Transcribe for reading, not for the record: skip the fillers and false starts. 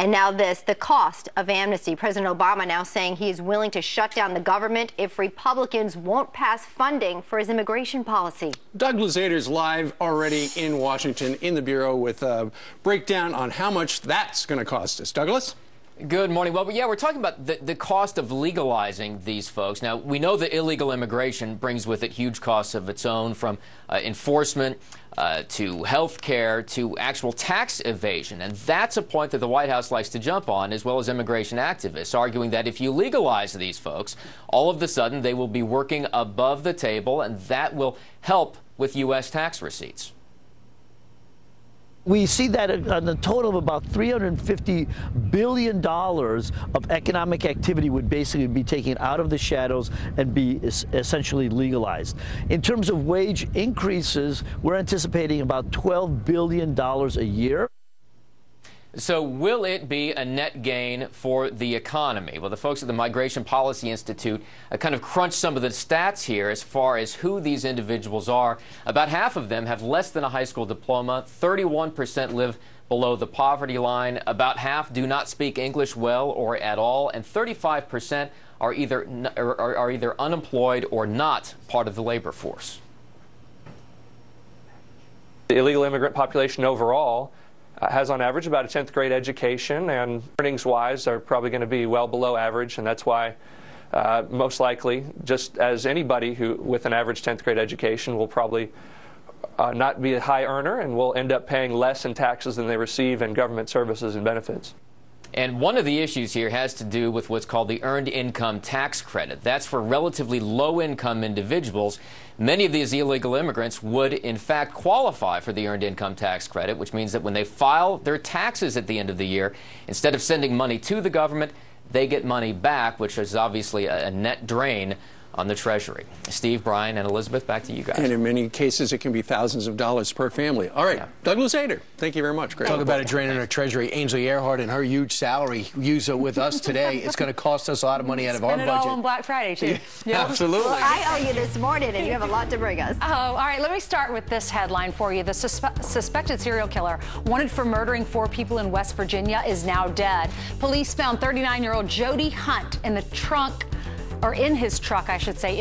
And now this, the cost of amnesty. President Obama now saying he is willing to shut down the government if Republicans won't pass funding for his immigration policy. Doug Luzader's live already in Washington in the Bureau with a breakdown on how much that's going to cost us. Douglas? Good morning. Well, yeah, we're talking about the cost of legalizing these folks. Now, we know that illegal immigration brings with it huge costs of its own, from enforcement to health care to actual tax evasion. And that's a point that the White House likes to jump on, as well as immigration activists, arguing that if you legalize these folks, all of a sudden they will be working above the table, and that will help with U.S. tax receipts. We see that on the total of about $350 billion of economic activity would basically be taken out of the shadows and be essentially legalized. In terms of wage increases, we're anticipating about $12 billion a year. So will it be a net gain for the economy? Well, the folks at the Migration Policy Institute kind of crunched some of the stats here as far as who these individuals are. About half of them have less than a high school diploma. 31% live below the poverty line. About half do not speak English well or at all. And 35% are either unemployed or not part of the labor force. The illegal immigrant population overall has on average about a 10th grade education, and earnings-wise are probably going to be well below average, and that's why most likely, just as anybody who with an average 10th grade education will probably not be a high earner and will end up paying less in taxes than they receive in government services and benefits. And one of the issues here has to do with what's called the Earned Income Tax Credit. That's for relatively low-income individuals. Many of these illegal immigrants would, in fact, qualify for the Earned Income Tax Credit, which means that when they file their taxes at the end of the year, instead of sending money to the government, they get money back, which is obviously a net drain on the Treasury. Steve, Brian, and Elizabeth, back to you guys. And in many cases, it can be thousands of dollars per family. All right, yeah. Doug Luzader, thank you very much. Great. Talk about a drain on our Treasury. Ainsley Earhart and her huge salary use it with us today. It's going to cost us a lot of money out of our budget. Spend it all on Black Friday, too. Yeah. Absolutely. Well, I owe you this morning, and you have a lot to bring us. Oh, all right. Let me start with this headline for you. The suspected serial killer wanted for murdering 4 people in West Virginia is now dead. Police found 39-year-old Jody Hunt in the trunk, or in his truck, I should say,